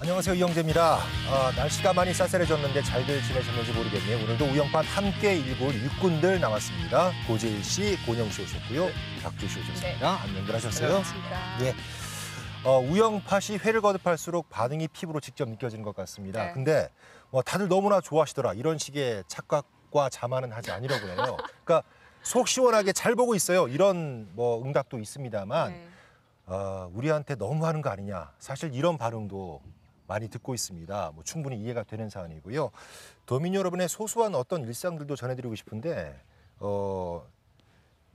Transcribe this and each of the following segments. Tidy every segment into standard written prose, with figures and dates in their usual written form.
안녕하세요, 이영재입니다. 날씨가 많이 쌀쌀해졌는데 잘들 지내셨는지 모르겠네요. 오늘도 우영판 함께 읽을 일꾼들 나왔습니다. 고재일 씨, 고영 씨 오셨고요. 박주 씨 오셨습니다. 네. 안녕들 하셨어요? 반갑습니다. 예. 우영팟이 회를 거듭할수록 반응이 피부로 직접 느껴지는 것 같습니다. 네. 근데 다들 너무나 좋아하시더라. 이런 식의 착각과 자만은 하지 아니려고 해요. 그러니까 속 시원하게 잘 보고 있어요. 이런 응답도 있습니다만 네. 우리한테 너무 하는 거 아니냐. 사실 이런 반응도 많이 듣고 있습니다. 충분히 이해가 되는 사안이고요. 도민 여러분의 소소한 어떤 일상들도 전해드리고 싶은데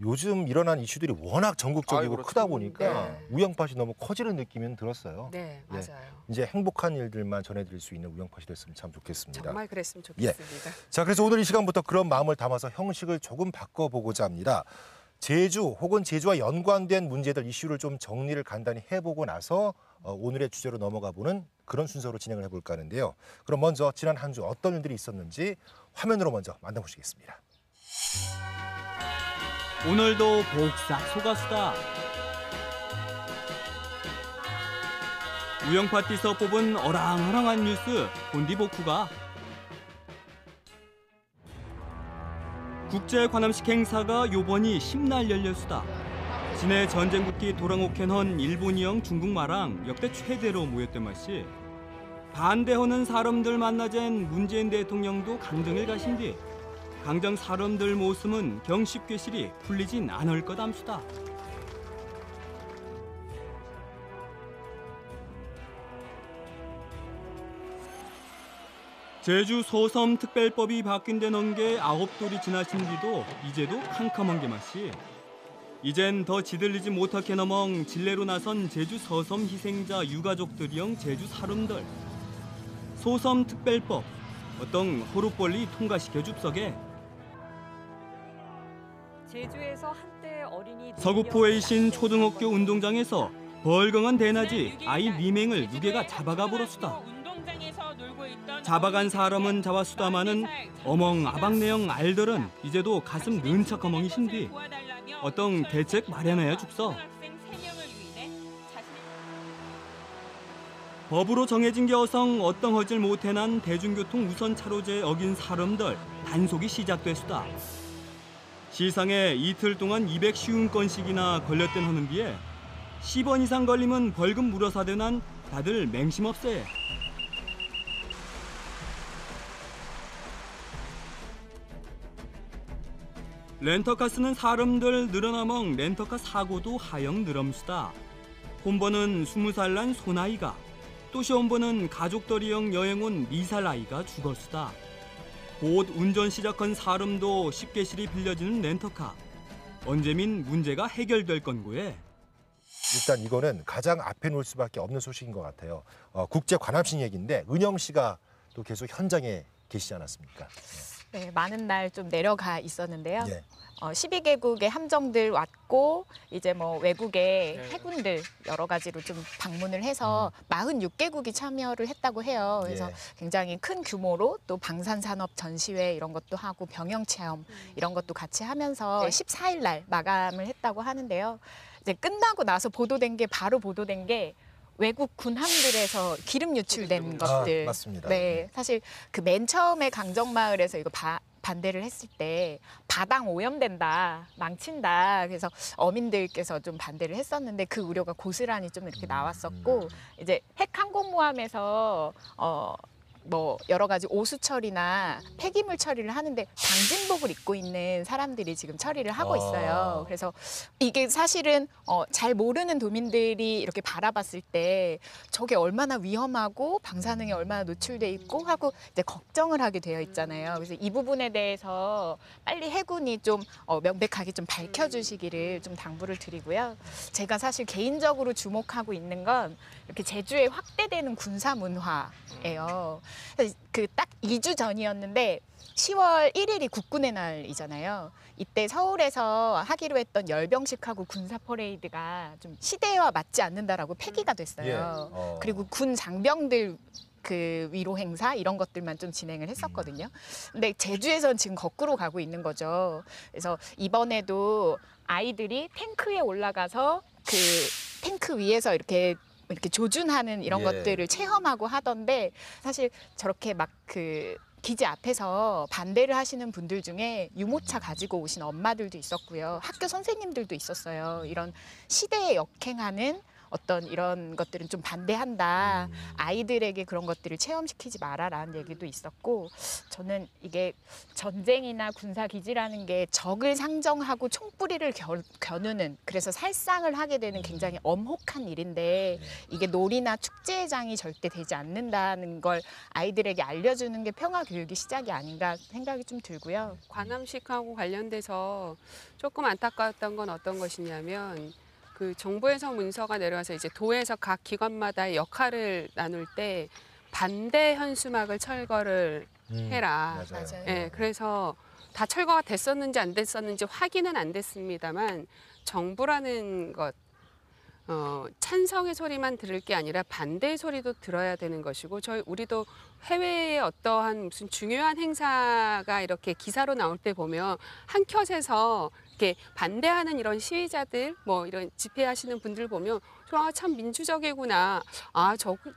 요즘 일어난 이슈들이 워낙 전국적이고 그렇죠. 크다 보니까 네. 우영팟이 너무 커지는 느낌은 들었어요. 네, 예. 맞아요. 이제 행복한 일들만 전해드릴 수 있는 우영팟이 됐으면 참 좋겠습니다. 정말 그랬으면 좋겠습니다. 자, 그래서 오늘 이 시간부터 그런 마음을 담아서 형식을 조금 바꿔보고자 합니다. 제주 혹은 제주와 연관된 문제들 이슈를 좀 정리를 간단히 해보고 나서 오늘의 주제로 넘어가 보는 그런 순서로 진행을 해볼까 하는데요. 그럼 먼저 지난 한 주 어떤 일들이 있었는지 화면으로 먼저 만나보시겠습니다. 오늘도 복사 소가수다. 우영파티에서 뽑은 어랑어랑한 뉴스 본디복후가 국제 관함식 행사가 요번이 10날 열렸수다. 진해 전쟁국기 도랑옥현헌 일본이영 중국마랑 역대 최대로 모였던 맛이 반대하는 사람들 만나젠 문재인 대통령도 강정을 가신 뒤 강정 사람들 모습은 경십괴실이 풀리진 않을 것 암수다. 제주 소섬 특별법이 바뀐 데 넘게 9돌이 지나신 뒤도 이제도 캄캄한 게 맛이 이젠 더 지들리지 못하게 넘엉 진례로 나선 제주 서섬 희생자 유가족들이영 제주 사람들 소섬 특별법 어떤 호루벌리 통과시켜 줍석에 제주에서 한때 어린이 서구포 A신 초등학교 운동장에서 벌거한 대낮이 아이 미맹을 누개가 잡아가 버렸수다. 잡아간 사람은 잡았수다마는 어멍 아방내영 알들은 이제도 가슴 는척어멍이신 뒤 어떤 대책 마련해야 죽서. 법으로 정해진 게 어성 어떤 허질 못해난 대중교통 우선 차로제 어긴 사람들 단속이 시작됐수다. 시상에 이틀 동안 250건씩이나 걸렸던 하는 비에 10원 이상 걸리면 벌금 물어사대난 다들 맹심없세. 렌터카 쓰는 사람들 늘어나멍 렌터카 사고도 하영 늘엄수다. 혼번은 20살 난 소나이가 또 시험번은 가족들이영 여행 온 4살 아이가 죽었수다. 곧 운전 시작한 사람도 쉽게 실이 빌려지는 렌터카. 언제민 문제가 해결될 건고에. 일단 이거는 가장 앞에 놓을 수밖에 없는 소식인 것 같아요. 국제 관함식 얘기인데 은영 씨가 또 계속 현장에 계시지 않았습니까? 네, 많은 날 좀 내려가 있었는데요. 예. 12개국의 함정들 왔고 이제 외국의 해군들 여러 가지로 좀 방문을 해서 46개국이 참여를 했다고 해요. 그래서 예. 굉장히 큰 규모로 또 방산산업 전시회 이런 것도 하고 병영 체험 이런 것도 같이 하면서 14일 날 마감을 했다고 하는데요. 이제 끝나고 나서 바로 보도된 게 외국 군함들에서 기름 유출된 것들. 맞습니다. 네, 사실 그 맨 처음에 강정마을에서 이거 반대를 했을 때 바당 오염된다, 망친다. 그래서 어민들께서 좀 반대를 했었는데 그 우려가 고스란히 좀 이렇게 나왔었고 이제 핵항공모함에서 여러 가지 오수 처리나 폐기물 처리를 하는데 방진복을 입고 있는 사람들이 지금 처리를 하고 있어요. 그래서 이게 사실은 잘 모르는 도민들이 이렇게 바라봤을 때 저게 얼마나 위험하고 방사능에 얼마나 노출돼 있고 하고 이제 걱정을 하게 되어 있잖아요. 그래서 이 부분에 대해서 빨리 해군이 좀 명백하게 좀 밝혀주시기를 좀 당부를 드리고요. 제가 사실 개인적으로 주목하고 있는 건 이렇게 제주에 확대되는 군사 문화예요. 그 딱 2주 전이었는데 10월 1일이 국군의 날이잖아요. 이때 서울에서 하기로 했던 열병식하고 군사 퍼레이드가 좀 시대와 맞지 않는다라고 폐기가 됐어요. 예. 그리고 군 장병들 그 위로 행사 이런 것들만 좀 진행을 했었거든요. 근데 제주에서는 지금 거꾸로 가고 있는 거죠. 그래서 이번에도 아이들이 탱크에 올라가서 그 탱크 위에서 이렇게 이렇게 조준하는 이런 예. 것들을 체험하고 하던데 사실 저렇게 막 그 기지 앞에서 반대를 하시는 분들 중에 유모차 가지고 오신 엄마들도 있었고요. 학교 선생님들도 있었어요. 이런 시대에 역행하는 어떤 이런 것들은 좀 반대한다. 아이들에게 그런 것들을 체험시키지 마라라는 얘기도 있었고, 저는 이게 전쟁이나 군사기지라는 게 적을 상정하고 총뿌리를 겨누는, 그래서 살상을 하게 되는 굉장히 엄혹한 일인데 이게 놀이나 축제장이 절대 되지 않는다는 걸 아이들에게 알려주는 게 평화교육의 시작이 아닌가 생각이 좀 들고요. 관함식하고 관련돼서 조금 안타까웠던 건 어떤 것이냐면 그 정부에서 문서가 내려와서 이제 도에서 각 기관마다의 역할을 나눌 때 반대 현수막을 철거를 해라. 맞아요. 예, 그래서 다 철거가 됐었는지 안 됐었는지 확인은 안 됐습니다만 정부라는 것, 찬성의 소리만 들을 게 아니라 반대의 소리도 들어야 되는 것이고, 우리도 해외의 어떠한 무슨 중요한 행사가 이렇게 기사로 나올 때 보면 한 컷에서 이렇게 반대하는 이런 시위자들, 뭐 이런 집회하시는 분들 보면 참 민주적이구나.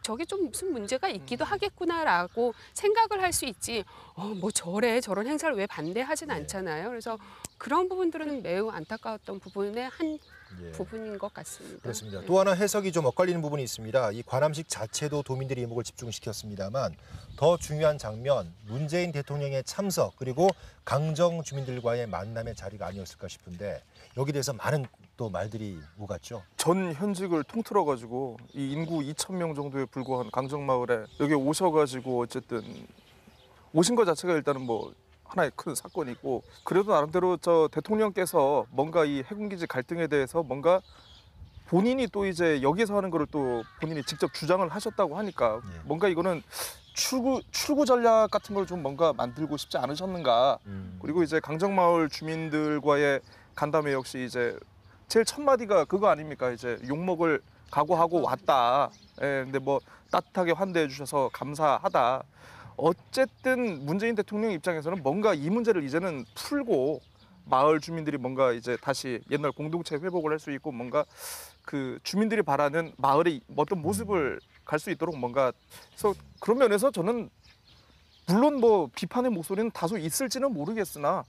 저게 좀 무슨 문제가 있기도 하겠구나라고 생각을 할 수 있지. 뭐 저런 행사를 왜 반대하진 않잖아요. 그래서 그런 부분들은 매우 안타까웠던 부분의 한 부분인 것 같습니다. 그렇습니다. 또 하나 해석이 좀 엇갈리는 부분이 있습니다. 이 관함식 자체도 도민들의 이목을 집중시켰습니다만 더 중요한 장면, 문재인 대통령의 참석 그리고 강정 주민들과의 만남의 자리가 아니었을까 싶은데 여기에 대해서 많은 또 말들이 오갔죠. 전 현직을 통틀어가지고 이 인구 2,000명 정도에 불과한 강정마을에 여기 오셔가지고 어쨌든 오신 것 자체가 일단은 뭐 하나의 큰 사건이고, 그래도 나름대로 저 대통령께서 뭔가 이 해군기지 갈등에 대해서 뭔가 본인이 또 이제 여기서 하는 거를 또 본인이 직접 주장을 하셨다고 하니까 뭔가 이거는 출구 전략 같은 걸 좀 뭔가 만들고 싶지 않으셨는가. 그리고 이제 강정마을 주민들과의 간담회 역시 이제 제일 첫 마디가 그거 아닙니까? 이제 욕먹을 각오하고 왔다. 근데 뭐 따뜻하게 환대해 주셔서 감사하다. 어쨌든 문재인 대통령 입장에서는 뭔가 이 문제를 이제는 풀고 마을 주민들이 뭔가 이제 다시 옛날 공동체 회복을 할 수 있고 뭔가 그 주민들이 바라는 마을의 어떤 모습을 갈 수 있도록 뭔가, 그래서 그런 면에서 저는 물론 뭐 비판의 목소리는 다소 있을지는 모르겠으나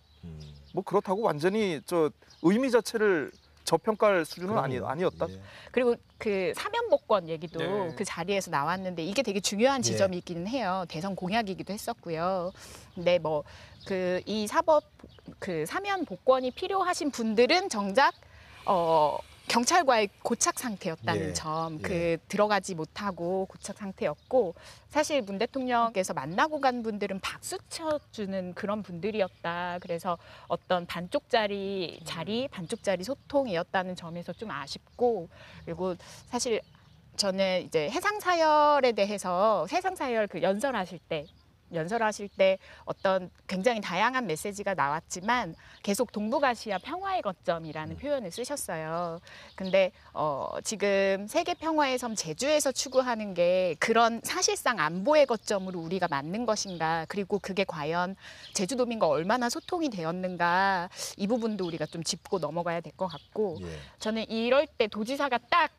뭐 그렇다고 완전히 저 의미 자체를 저평가할 수준은 아니었다. 그리고 그 사면복권 얘기도 네. 그 자리에서 나왔는데 이게 되게 중요한 지점이기는 해요. 대선 공약이기도 했었고요. 근데 뭐 그 이 사법 그 사면 복권이 필요하신 분들은 정작 경찰과의 고착 상태였다는 점, 들어가지 못하고 고착 상태였고, 사실 문 대통령께서 만나고 간 분들은 박수 쳐주는 그런 분들이었다. 그래서 어떤 반쪽짜리 반쪽짜리 소통이었다는 점에서 좀 아쉽고, 그리고 사실 저는 이제 해상사열에 대해서 해상사열 그 연설하실 때 어떤 굉장히 다양한 메시지가 나왔지만 계속 동북아시아 평화의 거점이라는 표현을 쓰셨어요. 근데 지금 세계 평화의 섬 제주에서 추구하는 게 그런 사실상 안보의 거점으로 우리가 맞는 것인가, 그리고 그게 과연 제주도민과 얼마나 소통이 되었는가, 이 부분도 우리가 좀 짚고 넘어가야 될 것 같고, 저는 이럴 때 도지사가 딱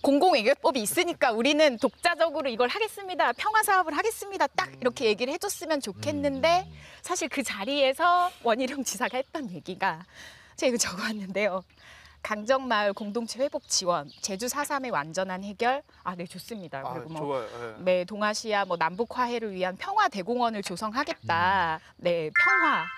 공공외교법이 있으니까 우리는 독자적으로 이걸 하겠습니다. 평화 사업을 하겠습니다. 딱 이렇게 얘기를 해줬으면 좋겠는데, 사실 그 자리에서 원희룡 지사가 했던 얘기가, 제가 이거 적어왔는데요. 강정마을 공동체 회복 지원, 제주 4.3의 완전한 해결. 네, 좋습니다. 그리고 뭐 좋아요. 네, 동아시아 뭐 남북 화해를 위한 평화 대공원을 조성하겠다. 네,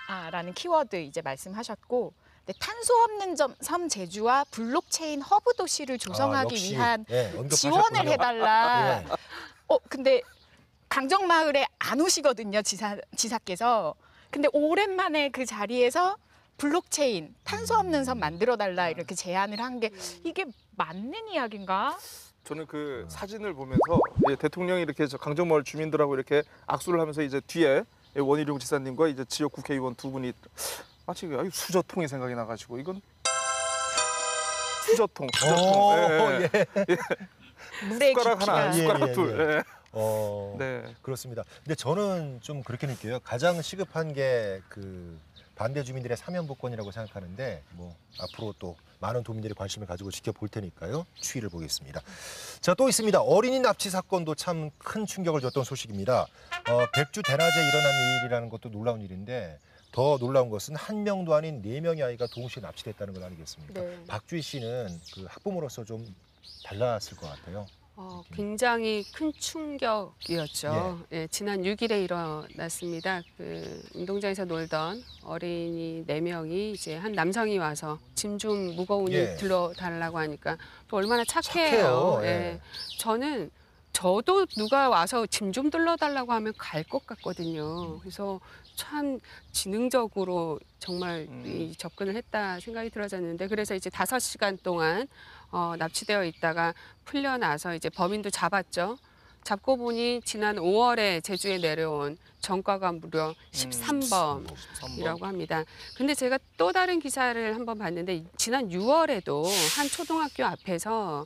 평화라는 키워드 이제 말씀하셨고, 탄소 없는 섬 제주와 블록체인 허브 도시를 조성하기 역시, 위한 언급하셨군요. 지원을 해달라. 근데 강정마을에 안 오시거든요, 지사께서. 근데 오랜만에 그 자리에서 블록체인, 탄소 없는 섬 만들어달라 이렇게 제안을 한 게 이게 맞는 이야기인가? 저는 그 사진을 보면서 대통령이 이렇게 저 강정마을 주민들하고 이렇게 악수를 하면서 이제 뒤에 원희룡 지사님과 이제 지역 국회의원 두 분이 마치 수저통이 생각이 나가지고, 이건 수저통. 물에 숟가락 하나, 깊이가. 숟가락 둘. 네. 그렇습니다. 근데 저는 좀 그렇게 느껴요. 가장 시급한 게 그 반대 주민들의 사면복권이라고 생각하는데 뭐 앞으로 또 많은 도민들이 관심을 가지고 지켜볼 테니까요. 추이를 보겠습니다. 자, 또 있습니다. 어린이 납치 사건도 참 큰 충격을 줬던 소식입니다. 백주 대낮에 일어난 일이라는 것도 놀라운 일인데 더 놀라운 것은 한 명도 아닌 4명의 아이가 동시에 납치됐다는 것 아니겠습니까? 네. 박주희 씨는 그 학부모로서 좀 달랐을 것 같아요. 굉장히 큰 충격이었죠. 예, 지난 6일에 일어났습니다. 그 운동장에서 놀던 어린이 4명이 이제 한 남성이 와서 짐 좀 무거우니 예. 들어달라고 하니까 또 얼마나 착해요. 착해요. 예. 예. 저도 누가 와서 짐 좀 들러달라고 하면 갈 것 같거든요. 그래서 참 지능적으로 정말 이 접근을 했다 생각이 들어졌는데 그래서 이제 5시간 동안 납치되어 있다가 풀려나서 이제 범인도 잡았죠. 잡고 보니 지난 5월에 제주에 내려온 전과가 무려 13범이라고 합니다. 근데 제가 또 다른 기사를 한번 봤는데 지난 6월에도 한 초등학교 앞에서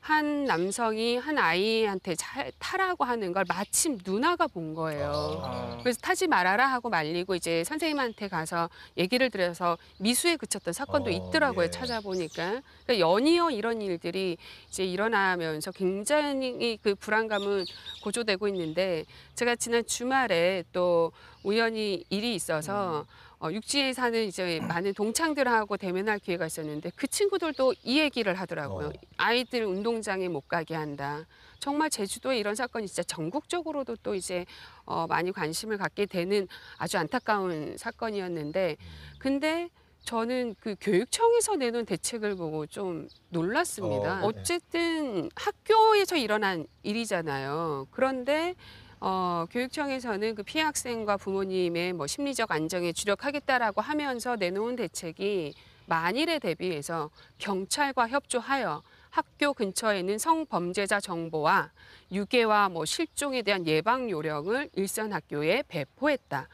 한 남성이 한 아이한테 타라고 하는 걸 마침 누나가 본 거예요. 그래서 타지 말아라 하고 말리고 이제 선생님한테 가서 얘기를 드려서 미수에 그쳤던 사건도 있더라고요. 예. 찾아보니까. 그러니까 연이어 이런 일들이 이제 일어나면서 굉장히 그 불안감은 고조되고 있는데 제가 지난 주말에 또 우연히 일이 있어서 육지에 사는 이제 많은 동창들하고 대면할 기회가 있었는데 그 친구들도 이 얘기를 하더라고요. 아이들 운동장에 못 가게 한다. 정말 제주도에 이런 사건이 진짜 전국적으로도 또 이제 많이 관심을 갖게 되는 아주 안타까운 사건이었는데 근데 저는 그 교육청에서 내놓은 대책을 보고 좀 놀랐습니다. 네. 어쨌든 학교에서 일어난 일이잖아요. 그런데 교육청에서는 그 피해 학생과 부모님의 뭐 심리적 안정에 주력하겠다라고 하면서 내놓은 대책이 만일에 대비해서 경찰과 협조하여 학교 근처에는 성범죄자 정보와 유괴와 뭐 실종에 대한 예방 요령을 일선 학교에 배포했다.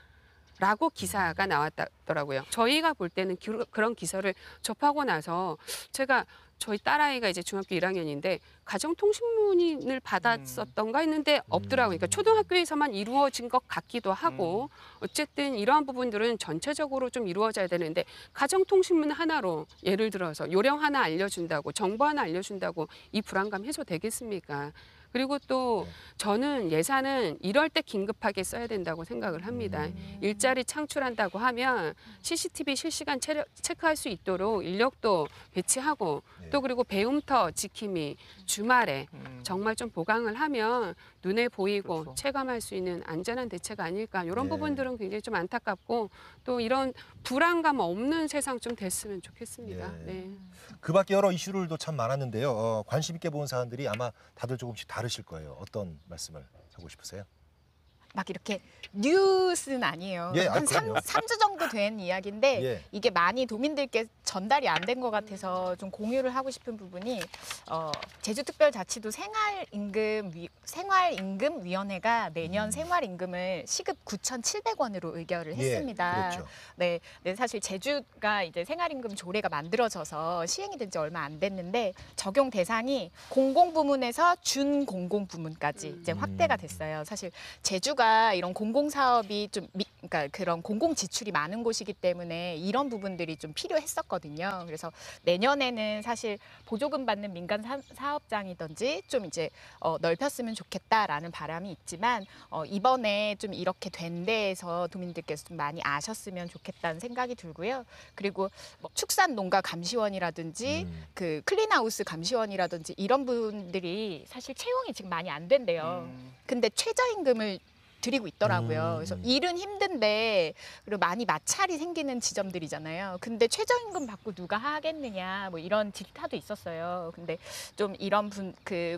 라고 기사가 나왔더라고요. 저희가 볼 때는 그런 기사를 접하고 나서 제가 저희 딸아이가 이제 중학교 1학년인데 가정통신문을 받았었던가 했는데 없더라고요. 그러니까 초등학교에서만 이루어진 것 같기도 하고 어쨌든 이러한 부분들은 전체적으로 좀 이루어져야 되는데 가정통신문 하나로 예를 들어서 요령 하나 알려준다고 정보 하나 알려준다고 이 불안감 해소되겠습니까? 그리고 또 저는 예산은 이럴 때 긴급하게 써야 된다고 생각을 합니다. 일자리 창출한다고 하면 CCTV 실시간 체크할 수 있도록 인력도 배치하고 또 그리고 배움터 지킴이 주말에 정말 좀 보강을 하면 눈에 보이고 그렇죠. 체감할 수 있는 안전한 대책 아닐까 이런 네. 부분들은 굉장히 좀 안타깝고 또 이런 불안감 없는 세상 좀 됐으면 좋겠습니다. 예. 네. 그 밖에 여러 이슈들도 참 많았는데요. 관심 있게 본 사람들이 아마 다들 조금씩 다르실 거예요. 어떤 말씀을 하고 싶으세요? 막 이렇게 뉴스는 아니에요. 예, 한 그럼요. 3주 정도 된 이야기인데 예. 이게 많이 도민들께 전달이 안 된 것 같아서 좀 공유를 하고 싶은 부분이 제주특별자치도 생활임금위원회가 내년 생활임금을 시급 9,700원으로 의결을 했습니다. 그렇죠. 네, 사실 제주가 이제 생활임금 조례가 만들어져서 시행이 된 지 얼마 안 됐는데 적용 대상이 공공부문에서 준공공부문까지 이제 확대가 됐어요. 사실 제주가 이런 공공사업이 좀 그러니까 그런 공공 지출이 많은 곳이기 때문에 이런 부분들이 좀 필요했었거든요. 그래서 내년에는 사실 보조금 받는 민간 사업장이든지 좀 이제 넓혔으면 좋겠다라는 바람이 있지만 이번에 좀 이렇게 된 데에서 도민들께서 좀 많이 아셨으면 좋겠다는 생각이 들고요. 그리고 뭐 축산농가 감시원이라든지 그 클린하우스 감시원이라든지 이런 분들이 사실 채용이 지금 많이 안 된대요. 근데 최저임금을 드리고 있더라고요. 그래서 일은 힘든데 그리고 많이 마찰이 생기는 지점들이잖아요. 근데 최저임금 받고 누가 하겠느냐 뭐 이런 질타도 있었어요. 근데 좀 이런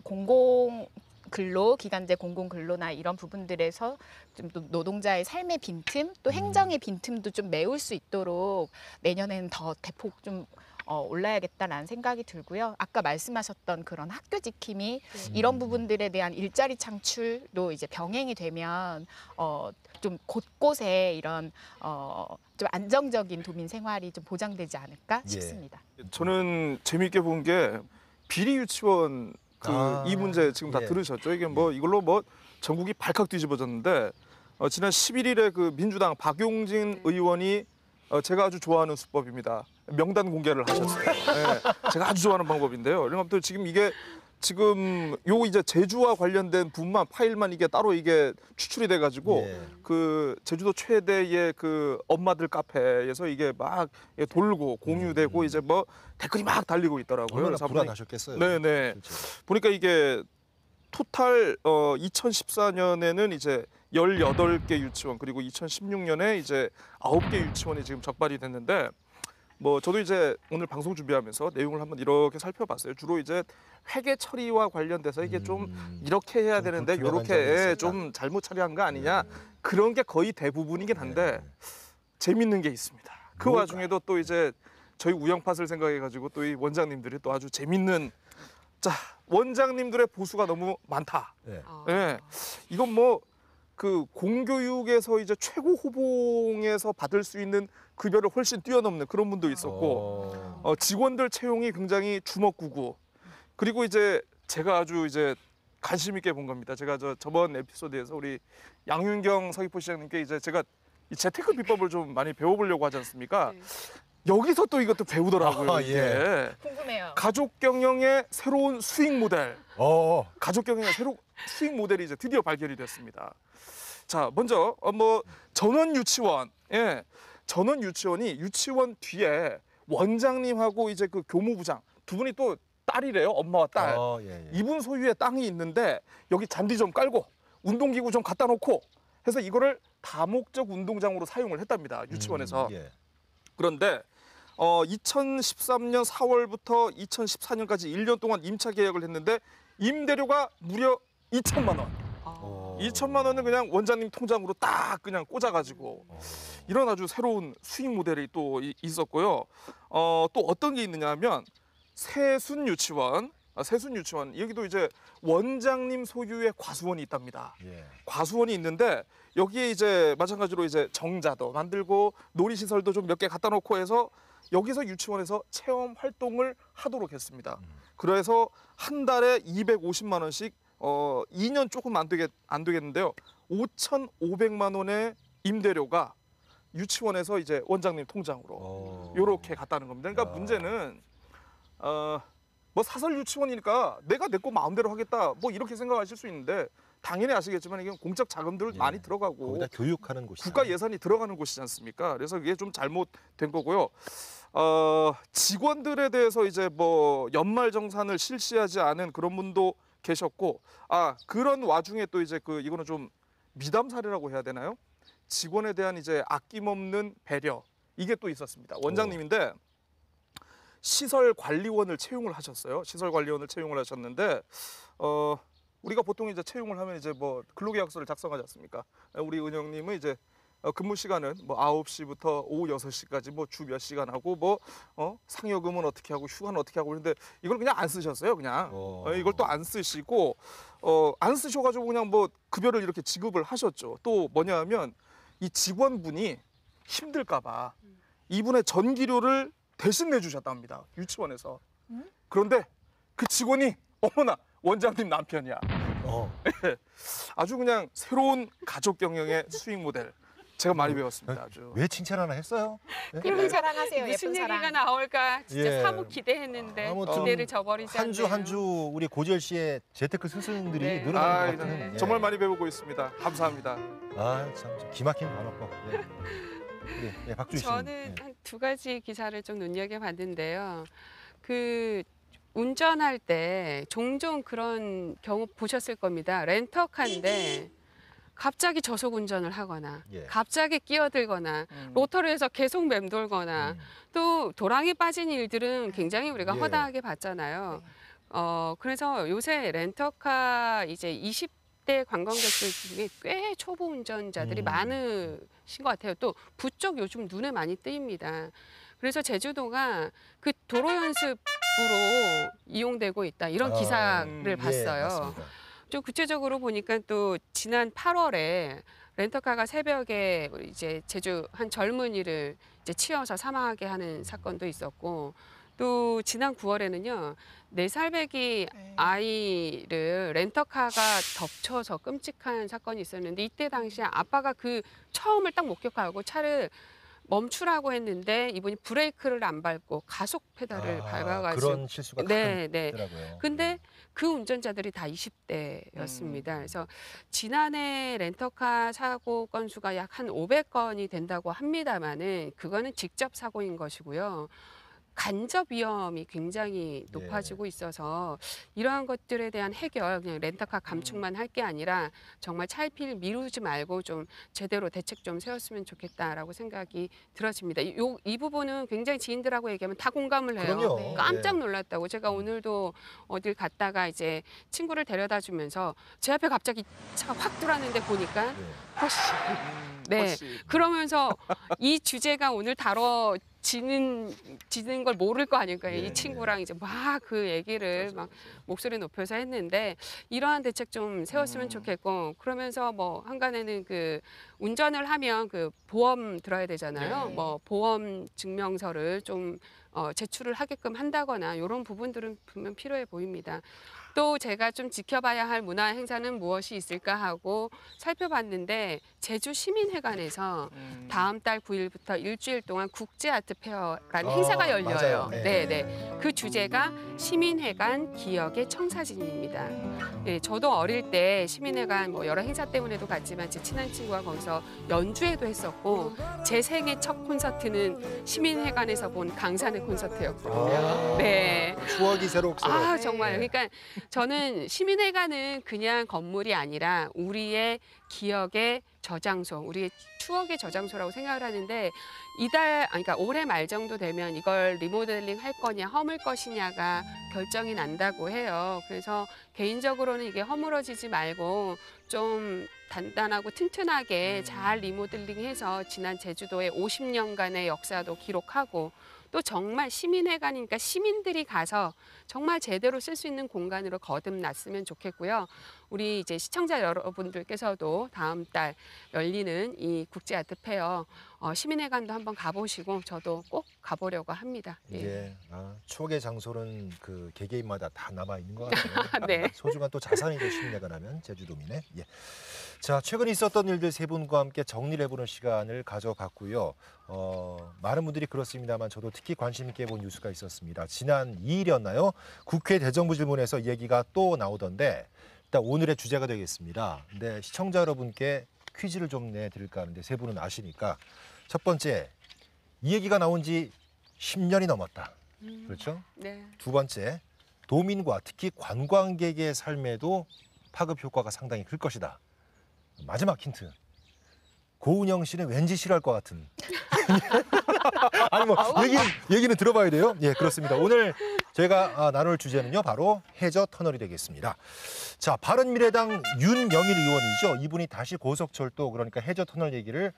공공 근로, 기간제 공공근로나 이런 부분들에서 좀 또 노동자의 삶의 빈틈, 또 행정의 빈틈도 좀 메울 수 있도록 내년에는 더 대폭 좀 올라야겠다라는 생각이 들고요. 아까 말씀하셨던 그런 학교 지킴이 이런 부분들에 대한 일자리 창출도 이제 병행이 되면 좀 곳곳에 이런 좀 안정적인 도민 생활이 좀 보장되지 않을까 싶습니다. 저는 재미있게 본 게 비리 유치원 이 문제 지금 다 예. 들으셨죠? 이게 뭐 이걸로 뭐 전국이 발칵 뒤집어졌는데 지난 11일에 그 민주당 박용진 의원이 제가 아주 좋아하는 수법입니다. 명단 공개를 하셨어요. 네, 제가 아주 좋아하는 방법인데요. 아무튼 지금 이게 지금 요 이제 제주와 관련된 분만 파일만 이게 따로 이게 추출이 돼가지고 예. 그 제주도 최대의 그 엄마들 카페에서 이게 막 돌고 공유되고 이제 뭐 댓글이 막 달리고 있더라고요. 얼마나 그래서 불안하셨겠어요. 네네. 그렇죠. 보니까 이게 토탈 2014년에는 이제 18개 유치원 그리고 2016년에 이제 9개 유치원이 지금 적발이 됐는데 뭐 저도 이제 오늘 방송 준비하면서 내용을 한번 이렇게 살펴봤어요. 주로 이제 회계 처리와 관련돼서 이게 좀 이렇게 해야 좀 되는데 불편한 점이 이렇게 있었다. 좀 잘못 처리한 거 아니냐 그런 게 거의 대부분이긴 한데 재밌는 게 있습니다. 그 뭘까요? 와중에도 또 이제 저희 우영팟을 생각해가지고 또 이 원장님들이 또 아주 재밌는 자 원장님들의 보수가 너무 많다. 네. 예, 이건 뭐 그 공교육에서 이제 최고 호봉에서 받을 수 있는 급여를 훨씬 뛰어넘는 그런 분도 있었고 직원들 채용이 굉장히 주먹구구 그리고 이제 제가 아주 이제 관심 있게 본 겁니다. 제가 저번 에피소드에서 우리 양윤경 서귀포 시장님께 이제 제가 이 재테크 비법을 좀 많이 배워보려고 하지 않습니까? 네. 여기서 또 이것도 배우더라고요. 아, 이게 예. 궁금해요. 가족 경영의 새로운 수익 모델. 가족 경영의 새로운 수익 모델이 이제 드디어 발견이 됐습니다. 자, 먼저 뭐 전원 유치원, 예, 전원 유치원이 유치원 뒤에 원장님하고 이제 그 교무부장 두 분이 또 딸이래요, 엄마와 딸. 예, 예. 이분 소유의 땅이 있는데 여기 잔디 좀 깔고 운동기구 좀 갖다 놓고 해서 이거를 다목적 운동장으로 사용을 했답니다, 유치원에서. 예. 그런데 2013년 4월부터 2014년까지 1년 동안 임차 계약을 했는데 임대료가 무려 2천만 원. 2천만 원은 그냥 원장님 통장으로 딱 그냥 꽂아가지고 이런 아주 새로운 수익 모델이 또 있었고요. 또 어떤 게 있느냐 하면 세순 유치원 여기도 이제 원장님 소유의 과수원이 있답니다. 예. 과수원이 있는데 여기에 이제 마찬가지로 이제 정자도 만들고 놀이시설도 좀 몇 개 갖다 놓고 해서 여기서 유치원에서 체험 활동을 하도록 했습니다. 그래서 한 달에 250만 원씩 2년 조금 안 되겠는데요. 5,500만 원의 임대료가 유치원에서 이제 원장님 통장으로 요렇게 갔다는 겁니다. 그러니까 야. 문제는 뭐 사설 유치원이니까 내가 내 거 마음대로 하겠다 뭐 이렇게 생각하실 수 있는데 당연히 아시겠지만 이게 공적 자금들 예. 많이 들어가고 거기다 교육하는 곳이 국가 예산이 들어가는 곳이지 않습니까? 그래서 그게 좀 잘못된 거고요. 직원들에 대해서 이제 뭐 연말 정산을 실시하지 않은 그런 분도 계셨고, 그런 와중에 또 이제 이거는 좀 미담 사례라고 해야 되나요? 직원에 대한 이제 아낌없는 배려 이게 또 있었습니다. 원장님인데 시설 관리원을 채용을 하셨어요. 시설 관리원을 채용을 하셨는데 우리가 보통 이제 채용을 하면 이제 뭐 근로계약서를 작성하지 않습니까? 우리 은영님은 이제 근무 시간은 뭐 9시부터 오후 6시까지 뭐 주 몇 시간 하고 뭐 상여금은 어떻게 하고 휴가는 어떻게 하고 그런데 이걸 그냥 안 쓰셨어요. 그냥 이걸 또 안 쓰시고 안 쓰셔가지고 그냥 뭐 급여를 이렇게 지급을 하셨죠. 또 뭐냐 하면 이 직원분이 힘들까봐 이분의 전기료를 대신 내주셨답니다. 유치원에서. 그런데 그 직원이 어머나 원장님 남편이야. 아주 그냥 새로운 가족 경영의 수익 모델. 제가 많이 배웠습니다. 아주. 왜 칭찬 하나 했어요? 네? 예쁜 사랑하세요. 무슨 예쁜 얘기가 사랑. 나올까 진짜 예. 사뭇 기대했는데 아무튼 기대를 저버리지 한 주 한 않네요. 주 우리 고지열 씨의 재테크 스승들이 네. 늘어나는 것 같은. 정말 많이 배우고 있습니다. 감사합니다. 참 기막힌 단어법. 예, 박주희 씨. 저는 한 두 가지 기사를 좀 눈여겨봤는데요. 그 운전할 때 종종 그런 경우 보셨을 겁니다. 렌터카인데 갑자기 저속 운전을 하거나 예. 갑자기 끼어들거나 로터리에서 계속 맴돌거나 또 도랑이 빠진 일들은 굉장히 우리가 예. 허다하게 봤잖아요. 그래서 요새 렌터카 이제 20대 관광객들 중에 꽤 초보 운전자들이 많으신 것 같아요. 또 부쩍 요즘 눈에 많이 띄입니다. 그래서 제주도가 그 도로 연습으로 이용되고 있다 이런 기사를 예, 봤어요. 맞습니다. 좀 구체적으로 보니까 또 지난 8월에 렌터카가 새벽에 이제 제주 한 젊은이를 이제 치여서 사망하게 하는 사건도 있었고 또 지난 9월에는요 4살배기 아이를 렌터카가 덮쳐서 끔찍한 사건이 있었는데 이때 당시에 아빠가 그 처음을 딱 목격하고 차를 멈추라고 했는데 이분이 브레이크를 안 밟고 가속 페달을 밟아가지고 그런 실수가 네, 가끔 네. 있더라고요. 근데 그 운전자들이 다 20대였습니다. 그래서 지난해 렌터카 사고 건수가 약 한 500건이 된다고 합니다만은 그거는 직접 사고인 것이고요. 간접 위험이 굉장히 높아지고 있어서 이러한 것들에 대한 해결, 그냥 렌터카 감축만 할 게 아니라 정말 차일피일 미루지 말고 좀 제대로 대책 좀 세웠으면 좋겠다라고 생각이 들어집니다. 이 부분은 굉장히 지인들하고 얘기하면 다 공감을 해요. 그럼요. 네. 깜짝 놀랐다고. 제가 오늘도 어딜 갔다가 이제 친구를 데려다 주면서 제 앞에 갑자기 차가 확 들어왔는데 보니까 네. 혹시 네. 그러면서 이 주제가 오늘 다뤄지는 걸 모를 거 아닐까요? 네, 이 친구랑 이제 막 그 얘기를 막 목소리 높여서 했는데 이러한 대책 좀 세웠으면 좋겠고 그러면서 뭐 한간에는 그 운전을 하면 그 보험 들어야 되잖아요. 네. 뭐 보험 증명서를 좀 제출을 하게끔 한다거나 이런 부분들은 분명 필요해 보입니다. 또 제가 좀 지켜봐야 할 문화 행사는 무엇이 있을까 하고 살펴봤는데 제주 시민회관에서 다음 달 9일부터 일주일 동안 국제 아트 페어라는 행사가 열려요. 맞아요. 네. 네, 네. 그 주제가 시민회관 기억의 청사진입니다. 네, 저도 어릴 때 시민회관 뭐 여러 행사 때문에도 갔지만 제 친한 친구가 거기서 연주회도 했었고 제 생애 첫 콘서트는 시민회관에서 본 강산의 콘서트였거든요. 네. 추억이 새록새록. 아 정말 그러니까 저는 시민회관은 그냥 건물이 아니라 우리의 기억의 저장소, 우리의 추억의 저장소라고 생각을 하는데 그러니까 올해 말 정도 되면 이걸 리모델링 할 거냐 허물 것이냐가 결정이 난다고 해요. 그래서 개인적으로는 이게 허물어지지 말고 좀 단단하고 튼튼하게 잘 리모델링해서 지난 제주도의 50년간의 역사도 기록하고 또 정말 시민회관이니까 시민들이 가서 정말 제대로 쓸 수 있는 공간으로 거듭났으면 좋겠고요. 우리 이제 시청자 여러분들께서도 다음 달 열리는 이 국제 아트 페어 시민회관도 한번 가보시고 저도 꼭 가보려고 합니다. 예. 예. 추억의 장소는 그 개개인마다 다 남아 있는 것 같아요. 네. 소중한 또 자산이죠. 시민회관 하면 제주도민의. 예. 자, 최근 있었던 일들 세 분과 함께 정리를 해보는 시간을 가져봤고요. 많은 분들이 그렇습니다만 저도 특히 관심 있게 본 뉴스가 있었습니다. 지난 2일이었나요? 국회 대정부 질문에서 이 얘기가 또 나오던데 일단 오늘의 주제가 되겠습니다. 근데 시청자 여러분께 퀴즈를 좀 내드릴까 하는데 세 분은 아시니까 첫 번째, 이 얘기가 나온 지 10년이 넘었다. 그렇죠? 네. 두 번째, 도민과 특히 관광객의 삶에도 파급 효과가 상당히 클 것이다. 마지막 힌트. 고은영 씨는 왠지 싫어할 것 같은. 아니 뭐 얘기는 들어봐야 돼요. 예, 그렇습니다. 오늘 저희가 나눌 주제는요, 바로 해저 터널이 되겠습니다. 자, 바른미래당 윤영일 의원이죠. 이분이 다시 고속철도 그러니까 해저 터널 얘기를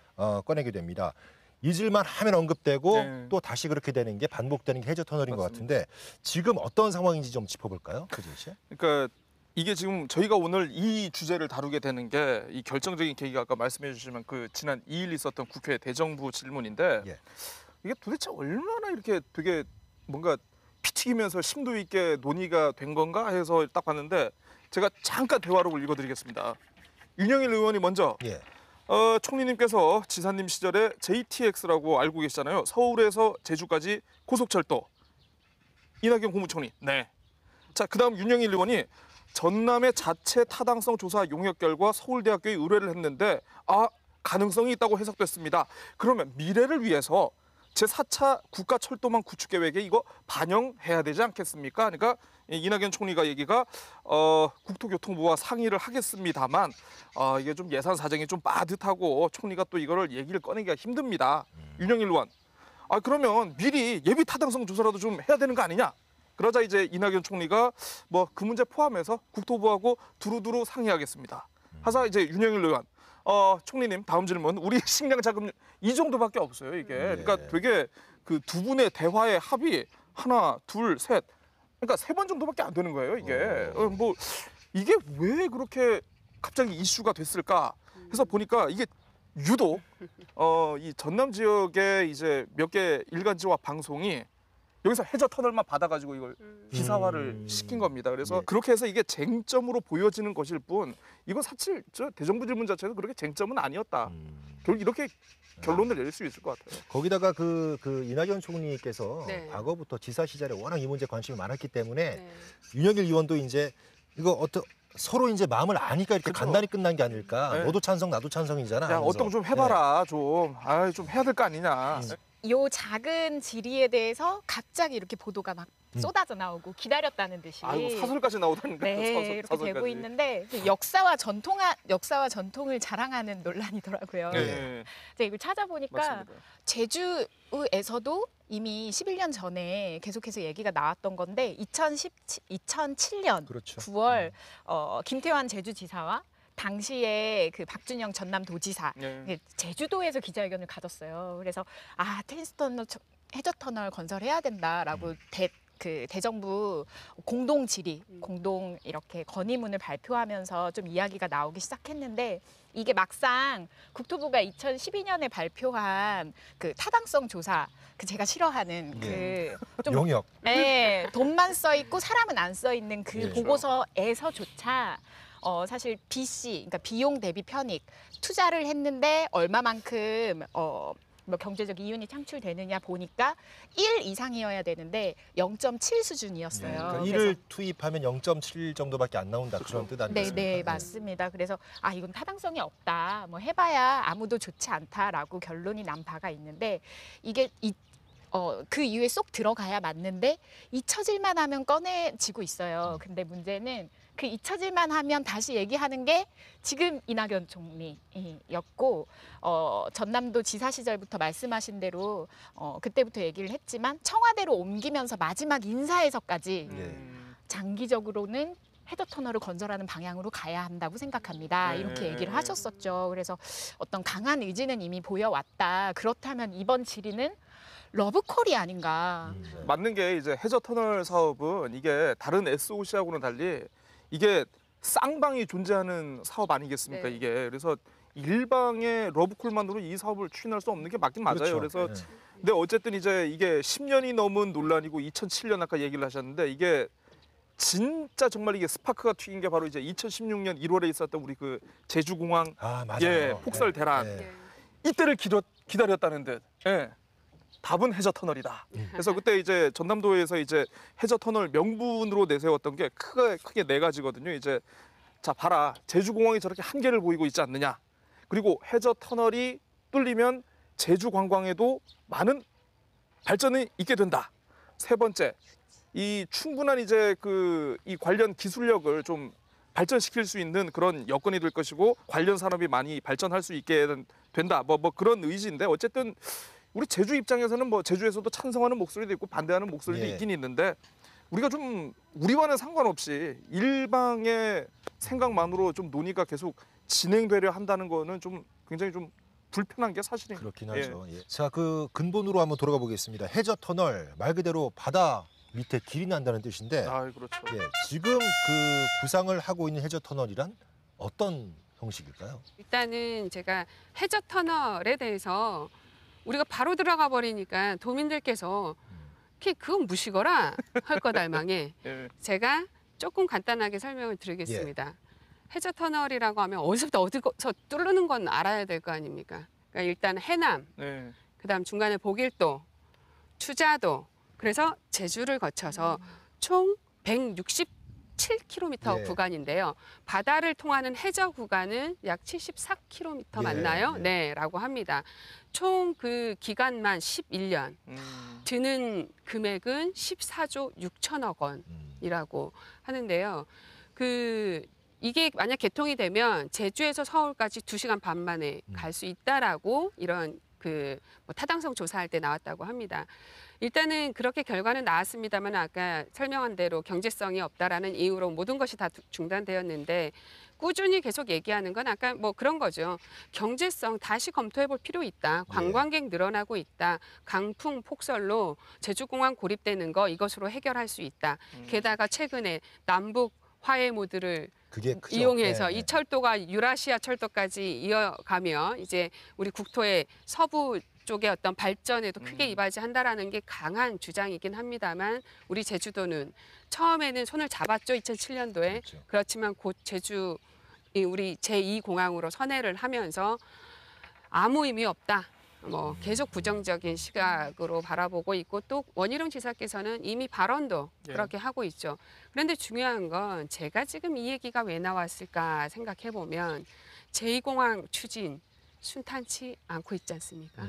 꺼내게 됩니다. 잊을만 하면 언급되고 네. 또 다시 그렇게 되는 게 반복되는 게 해저 터널인 것 맞습니다. 같은데 지금 어떤 상황인지 좀 짚어볼까요, 최진 씨? 그러니까 이게 지금 저희가 오늘 이 주제를 다루게 되는 게 이 결정적인 계기가 아까 말씀해 주시면 그 지난 2일 있었던 국회 대정부 질문인데 예. 이게 도대체 얼마나 이렇게 되게 뭔가 피 튀기면서 심도 있게 논의가 된 건가 해서 딱 봤는데 제가 잠깐 대화록을 읽어드리겠습니다. 윤영일 의원이 먼저 예. 총리님께서 지사님 시절에 JTX라고 알고 계시잖아요. 서울에서 제주까지 고속철도. 이낙연 국무총리. 네. 자, 그다음 윤영일 의원이 전남의 자체 타당성 조사 용역 결과 서울대학교에 의뢰를 했는데 가능성이 있다고 해석됐습니다. 그러면 미래를 위해서 제4차 국가철도망 구축 계획에 이거 반영해야 되지 않겠습니까? 그러니까 이낙연 총리가 얘기가 국토교통부와 상의를 하겠습니다만 이게 좀 예산 사정이 좀 빠듯하고 총리가 또 이거를 얘기를 꺼내기가 힘듭니다. 윤영일 의원. 그러면 미리 예비 타당성 조사라도 좀 해야 되는 거 아니냐? 그러자 이제 이낙연 총리가 뭐 그 문제 포함해서 국토부하고 두루두루 상의하겠습니다. 하사 이제 윤영일 의원. 총리님 다음 질문. 우리 식량 자금 이 정도밖에 없어요, 이게. 그러니까 되게 그 두 분의 대화의 합이 하나, 둘, 셋. 그러니까 3번 정도밖에 안 되는 거예요, 이게. 뭐 이게 왜 그렇게 갑자기 이슈가 됐을까? 해서 보니까 이게 유독 이 전남 지역의 이제 몇 개 일간지와 방송이 여기서 해저 터널만 받아가지고 이걸 기사화를 시킨 겁니다. 그래서 예. 그렇게 해서 이게 쟁점으로 보여지는 것일 뿐 이건 사실 저 대정부 질문 자체도 그렇게 쟁점은 아니었다. 결국 이렇게 결론을 내릴 수 있을 것 같아요. 거기다가 그 이낙연 총리께서 네. 과거부터 지사 시절에 워낙 이 문제에 관심이 많았기 때문에 네. 윤석열 의원도 이제 이거 서로 이제 마음을 아니까 이렇게 그죠. 간단히 끝난 게 아닐까. 네. 너도 찬성 나도 찬성이잖아. 야, 하면서. 어떤 좀 해봐라 좀. 좀 해야 될 거 아니냐. 요 작은 질의에 대해서 갑자기 이렇게 보도가 막 쏟아져 나오고 기다렸다는 듯이 아이고 사설까지 나오다니까. 네, 이렇게 되고 있는데 역사와 전통을 자랑하는 논란이더라고요. 네. 제가 이걸 찾아보니까 맞습니다. 제주에서도 이미 11년 전에 계속해서 얘기가 나왔던 건데 2007년 그렇죠. 9월 김태환 제주지사와 당시에 그 박준영 전남도지사 네. 제주도에서 기자회견을 가졌어요. 그래서 트윈스터널 해저터널 건설해야 된다라고 대정부 공동 질의, 공동 이렇게 건의문을 발표하면서 좀 이야기가 나오기 시작했는데 이게 막상 국토부가 2012년에 발표한 그 타당성 조사, 그 제가 싫어하는 좀 용역. 네, 돈만 써 있고 사람은 안 써 있는 그 예. 보고서에서조차 사실 그러니까 비용 대비 편익 투자를 했는데 얼마만큼 뭐 경제적 이윤이 창출되느냐 보니까 1 이상이어야 되는데 0.7 수준이었어요. 그러니까 그래서 1을 투입하면 0.7 정도밖에 안 나온다. 그런 뜻 아니겠습니까? 네, 맞습니다. 그래서 이건 타당성이 없다. 뭐 해봐야 아무도 좋지 않다라고 결론이 난 바가 있는데 이게 그 이유에 쏙 들어가야 맞는데 잊혀질만 하면 꺼내지고 있어요. 근데 문제는 그 잊혀질만 하면 다시 얘기하는 게 지금 이낙연 총리였고 전남도 지사 시절부터 말씀하신 대로 그때부터 얘기를 했지만 청와대로 옮기면서 마지막 인사에서까지 장기적으로는 해저터널을 건설하는 방향으로 가야 한다고 생각합니다. 이렇게 얘기를 하셨었죠. 그래서 어떤 강한 의지는 이미 보여왔다. 그렇다면 이번 질의는 러브콜이 아닌가. 맞는 게 이제 해저 터널 사업은 이게 다른 SOC하고는 달리 이게 쌍방이 존재하는 사업 아니겠습니까? 네. 이게 그래서 일방의 러브콜만으로 이 사업을 추진할 수 없는 게 맞긴 맞아요. 그렇죠. 그래서 네. 근데 어쨌든 이제 이게 10년이 넘은 논란이고 2007년 아까 얘기를 하셨는데 이게 진짜 정말 이게 스파크가 튀긴 게 바로 이제 2016년 1월에 있었던 우리 그 제주공항 맞아요. 폭설 대란. 네. 네. 이때를 기다렸다는 듯. 답은 해저 터널이다. 그래서 그때 이제 전남도에서 이제 해저 터널 명분으로 내세웠던 게 크게 네 가지거든요. 이제 자 봐라, 제주공항이 저렇게 한계를 보이고 있지 않느냐. 그리고 해저 터널이 뚫리면 제주 관광에도 많은 발전이 있게 된다. 세 번째, 이 충분한 이제 이 관련 기술력을 좀 발전시킬 수 있는 그런 여건이 될 것이고 관련 산업이 많이 발전할 수 있게 된다. 뭐 그런 의지인데 어쨌든. 우리 제주 입장에서는 뭐 제주에서도 찬성하는 목소리도 있고 반대하는 목소리도 있긴 있는데 우리가 좀 우리와는 상관없이 일방의 생각만으로 좀 논의가 계속 진행되려 한다는 거는 좀 굉장히 좀 불편한 게 사실입니다. 그렇긴 하죠. 예. 자, 그 근본으로 한번 돌아가 보겠습니다. 해저 터널 말 그대로 바다 밑에 길이 난다는 뜻인데 그렇죠. 예, 지금 그 구상을 하고 있는 해저 터널이란 어떤 형식일까요? 일단은 제가 해저 터널에 대해서 우리가 바로 들어가 버리니까 도민들께서 그건 무시거라 할 것 알망에 예. 제가 조금 간단하게 설명을 드리겠습니다. 해저 터널이라고 하면 어디서부터 어디서 뚫는 건 알아야 될 거 아닙니까? 그러니까 일단 해남, 네. 그다음 중간에 복일도, 추자도, 그래서 제주를 거쳐서 총 167km 예. 구간인데요. 바다를 통하는 해저 구간은 약 74km 예, 맞나요? 예. 네, 라고 합니다. 총 그 기간만 11년, 드는 금액은 14조 6천억 원이라고 하는데요. 이게 만약 개통이 되면 제주에서 서울까지 2시간 반 만에 갈 수 있다라고 이런 뭐 타당성 조사할 때 나왔다고 합니다. 일단은 그렇게 결과는 나왔습니다만 아까 설명한 대로 경제성이 없다라는 이유로 모든 것이 다 중단되었는데 꾸준히 계속 얘기하는 건 아까 뭐 그런 거죠. 경제성 다시 검토해 볼 필요 있다. 관광객 늘어나고 있다. 강풍 폭설로 제주공항 고립되는 거 이것으로 해결할 수 있다. 게다가 최근에 남북 화해 모드를 그게 크죠. 이용해서 네, 이 철도가 유라시아 철도까지 이어가며 이제 우리 국토의 서부 쪽의 어떤 발전에도 크게 음. 이바지한다라는 게 강한 주장이긴 합니다만 우리 제주도는 처음에는 손을 잡았죠. 2007년도에. 그렇죠. 그렇지만 곧 제주 우리 제2공항으로 선회를 하면서 아무 의미 없다. 뭐 계속 부정적인 시각으로 바라보고 있고 또 원희룡 지사께서는 이미 발언도 예. 그렇게 하고 있죠. 그런데 중요한 건 제가 지금 이 얘기가 왜 나왔을까 생각해 보면 제2공항 추진 순탄치 않고 있지 않습니까?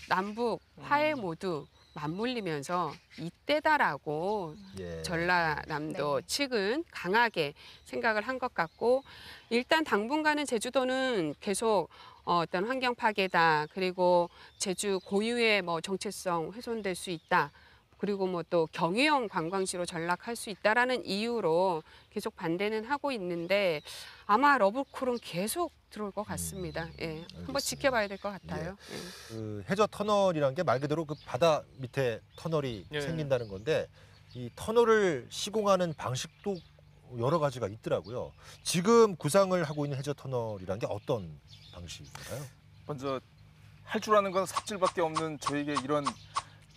남북 화해 모두 맞물리면서 이때다라고 예. 전라남도 네. 측은 강하게 생각을 한 것 같고 일단 당분간은 제주도는 계속 어떤 환경 파괴다 그리고 제주 고유의 뭐 정체성 훼손될 수 있다 그리고 뭐 또 경유형 관광지로 전락할 수 있다라는 이유로 계속 반대는 하고 있는데 아마 러브콜은 계속 들어올 것 같습니다. 예, 알겠습니다. 한번 지켜봐야 될 것 같아요. 예. 그 해저 터널이라는 게 말 그대로 그 바다 밑에 터널이 예. 생긴다는 건데 이 터널을 시공하는 방식도 여러 가지가 있더라고요. 지금 구상을 하고 있는 해저 터널이라는 게 어떤 방식인가요? 먼저 할 줄 아는 건 삽질밖에 없는 저에게 이런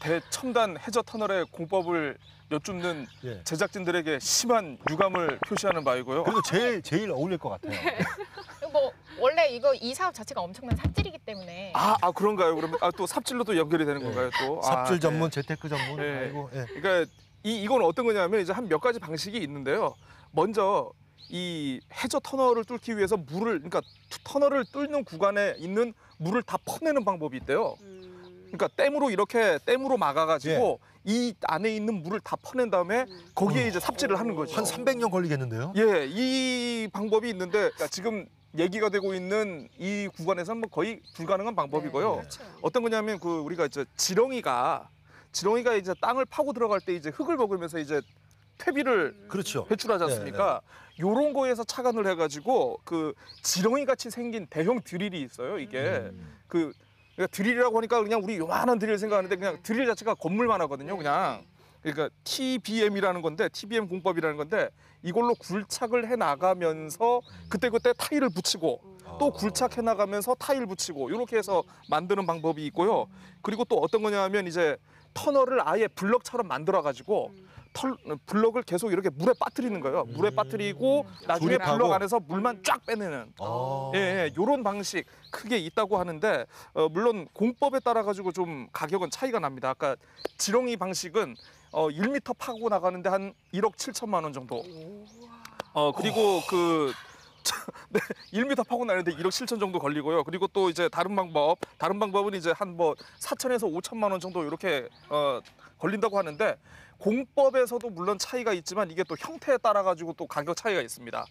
대첨단 해저 터널의 공법을 여쭙는 예. 제작진들에게 심한 유감을 표시하는 바이고요. 그리고 제일 어울릴 것 같아요. 뭐 원래 이 사업 자체가 엄청난 삽질이기 때문에 그런가요? 그러면 또 삽질로 또 연결이 되는 예. 건가요? 또 삽질 네. 전문, 재테크 전문. 예. 아이고, 예. 그러니까 이건 어떤 거냐면 이제 한 몇 가지 방식이 있는데요. 먼저 이 해저 터널을 뚫기 위해서 그러니까 터널을 뚫는 구간에 있는 물을 다 퍼내는 방법이 있대요. 그러니까 댐으로 막아가지고 이 안에 있는 물을 다 퍼낸 다음에 거기에 이제 삽질을 하는 거죠. 한 300년 걸리겠는데요? 예, 이 방법이 있는데 그러니까 지금 얘기가 되고 있는 이 구간에서는 뭐 거의 불가능한 방법이고요. 네, 그렇죠. 어떤 거냐면 그 우리가 이제 지렁이가 이제 땅을 파고 들어갈 때 이제 흙을 먹으면서 이제 퇴비를 그렇죠. 배출하지 않습니까? 요런 거에서 착안을 해가지고 그 지렁이 같이 생긴 대형 드릴이 있어요. 이게 그러니까 드릴이라고 하니까 그냥 우리 요만한 드릴 생각하는데 그냥 드릴 자체가 건물만 하거든요. 그냥 그러니까 TBM이라는 건데 TBM 공법이라는 건데 이걸로 굴착을 해 나가면서 그때 타일을 붙이고 또 굴착해 나가면서 타일 붙이고 이렇게 해서 만드는 방법이 있고요. 그리고 또 어떤 거냐면 이제 터널을 아예 블럭처럼 만들어 가지고 블럭을 계속 이렇게 물에 빠뜨리는 거예요. 물에 빠뜨리고 나중에 조립하고. 블럭 안에서 물만 쫙 빼내는. 아. 예, 요런 방식 크게 있다고 하는데 물론 공법에 따라 가지고 좀 가격은 차이가 납니다. 아까 지렁이 방식은 1m 파고 나가는데 한 1억 7천만 원 정도. 그리고 네, 1m 파고 나는데 1억 7천 정도 걸리고요. 그리고 또 이제 다른 방법은 이제 한 뭐 4천에서 5천만 원 정도 이렇게 걸린다고 하는데 공법에서도 물론 차이가 있지만 이게 또 형태에 따라 가지고 또 가격 차이가 있습니다.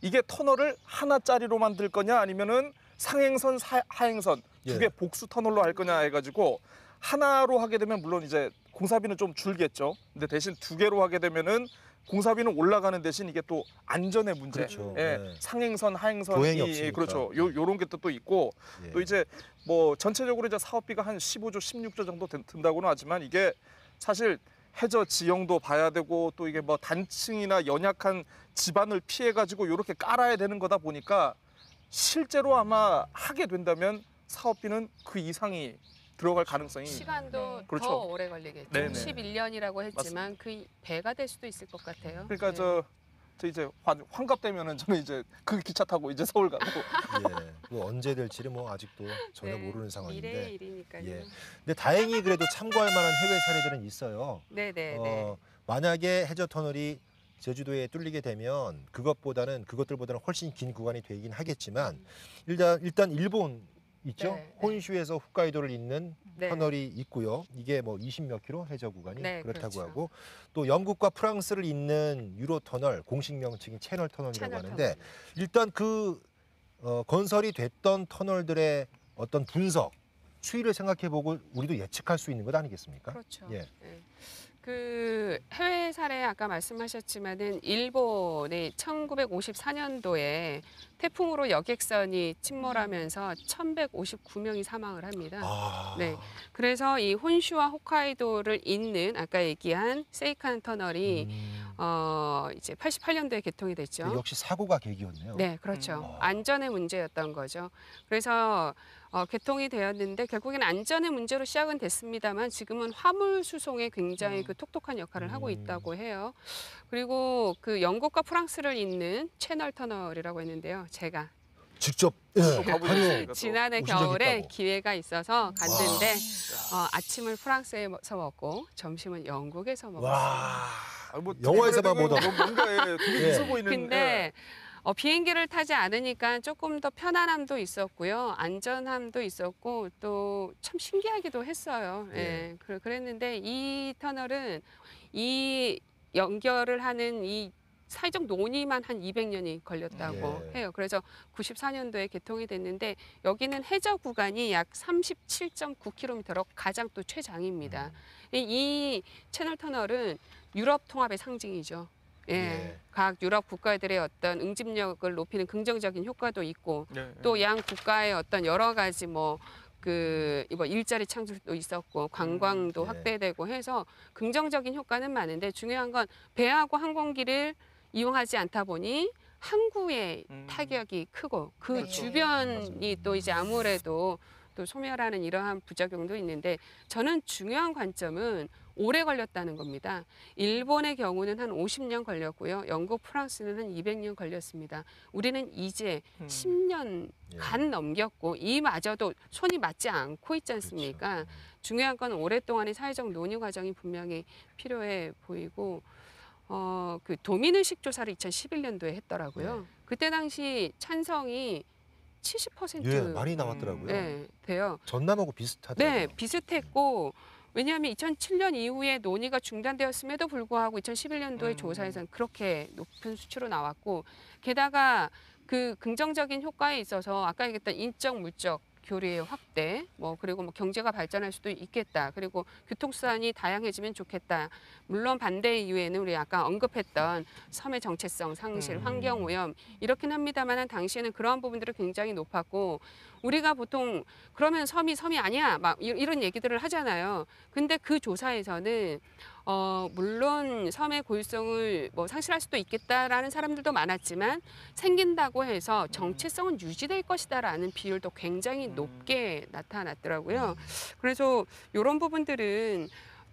이게 터널을 하나짜리로 만들 거냐 아니면은 상행선, 하행선 두 개 예. 복수 터널로 할 거냐 해가지고 하나로 하게 되면 물론 이제 공사비는 좀 줄겠죠. 근데 대신 두 개로 하게 되면은 공사비는 올라가는 대신 이게 또 안전의 문제, 그렇죠. 예, 네. 상행선, 하행선이 보행이 없으니까. 그렇죠. 요런 게 또 있고 예. 또 이제 뭐 전체적으로 이제 사업비가 한 15조, 16조 정도 든다고는 하지만 이게 사실 해저 지형도 봐야 되고 또 이게 뭐 단층이나 연약한 지반을 피해 가지고 이렇게 깔아야 되는 거다 보니까 실제로 아마 하게 된다면 사업비는 그 이상이 들어갈 가능성이 시간도 네. 그렇죠. 더 오래 걸리겠죠. 네네. 11년이라고 했지만 그 배가 될 수도 있을 것 같아요. 그러니까 네. 저 이제 환갑 되면은 저는 이제 그 기차 타고 이제 서울 가고 예. 그 언제 될지는 뭐 아직도 전혀 네, 모르는 상황인데. 미래의 일이니까요. 예. 근데 다행히 그래도 참고할 만한 해외 사례들은 있어요. 네네네. 만약에 해저 터널이 제주도에 뚫리게 되면 그것들보다는 훨씬 긴 구간이 되긴 하겠지만 일단 일본 있죠. 네, 혼슈에서 홋카이도를 잇는 네. 터널이 있고요. 이게 뭐 20몇 킬로 해저 구간이 네, 그렇다고 그렇죠. 하고 또 영국과 프랑스를 잇는 유로 터널 공식 명칭이 채널 터널이라고 채널 하는데 터널. 일단 그 건설이 됐던 터널들의 어떤 분석 추이를 생각해보고 우리도 예측할 수 있는 것 아니겠습니까? 그렇죠. 예. 네. 그 해외 사례 아까 말씀하셨지만은 일본의 1954년도에 태풍으로 여객선이 침몰하면서 1,159명이 사망을 합니다. 아, 네. 그래서 이 혼슈와 홋카이도를 잇는 아까 얘기한 세이칸 터널이 이제 88년도에 개통이 됐죠. 역시 사고가 계기였네요. 네, 그렇죠. 음. 안전의 문제였던 거죠. 그래서 개통이 되었는데 결국에는 안전의 문제로 시작은 됐습니다만 지금은 화물 수송에 굉장히 그 톡톡한 역할을 하고 있다고 해요. 그리고 그 영국과 프랑스를 잇는 채널 터널이라고 했는데요. 제가 직접 가보셨으니까 또. 지난해 오신 적 겨울에 있다고. 기회가 있어서 갔는데 아침을 프랑스에서 먹고 점심은 영국에서 먹었어요. 와. 뭐 영화에서만 되게 보던. 뭔가 되게 예. 있어 보이는. 근데 비행기를 타지 않으니까 조금 더 편안함도 있었고요. 안전함도 있었고 또 참 신기하기도 했어요. 예. 그랬는데 이 터널은 이 연결을 하는 이 사회적 논의만 한 200년이 걸렸다고 예. 해요. 그래서 94년도에 개통이 됐는데 여기는 해저 구간이 약 37.9km로 가장 또 최장입니다. 이 채널 터널은 유럽 통합의 상징이죠. 예. 예. 각 유럽 국가들의 어떤 응집력을 높이는 긍정적인 효과도 있고 예. 또 양 국가의 어떤 여러 가지 뭐 일자리 창출도 있었고 관광도 예. 확대되고 해서 긍정적인 효과는 많은데 중요한 건 배하고 항공기를 이용하지 않다 보니 항구의 타격이 크고 그 네. 주변이 또 이제 아무래도 또 소멸하는 이러한 부작용도 있는데 저는 중요한 관점은 오래 걸렸다는 겁니다. 일본의 경우는 한 50년 걸렸고요. 영국, 프랑스는 한 200년 걸렸습니다. 우리는 이제 10년 예. 간 넘겼고 이마저도 손이 맞지 않고 있지 않습니까? 그렇죠. 중요한 건 오랫동안의 사회적 논의 과정이 분명히 필요해 보이고 그 도민의식 조사를 2011년도에 했더라고요. 그때 당시 찬성이 70% 예, 많이 나왔더라고요. 네, 돼요. 전남하고 비슷하더라고요. 네, 비슷했고 왜냐하면 2007년 이후에 논의가 중단되었음에도 불구하고 2011년도의 조사에서는 그렇게 높은 수치로 나왔고 게다가 그 긍정적인 효과에 있어서 아까 얘기했던 인적 물적 교류의 확대, 그리고 경제가 발전할 수도 있겠다. 그리고 교통수단이 다양해지면 좋겠다. 물론 반대 이유에는 우리 아까 언급했던 섬의 정체성 상실, 환경 오염 이렇긴 합니다만 당시에는 그러한 부분들이 굉장히 높았고 우리가 보통 그러면 섬이 아니야 막 이런 얘기들을 하잖아요. 근데 그 조사에서는 물론 섬의 고유성을 상실할 수도 있겠다라는 사람들도 많았지만 생긴다고 해서 정체성은 유지될 것이다라는 비율도 굉장히 높게 나타났더라고요. 그래서 이런 부분들은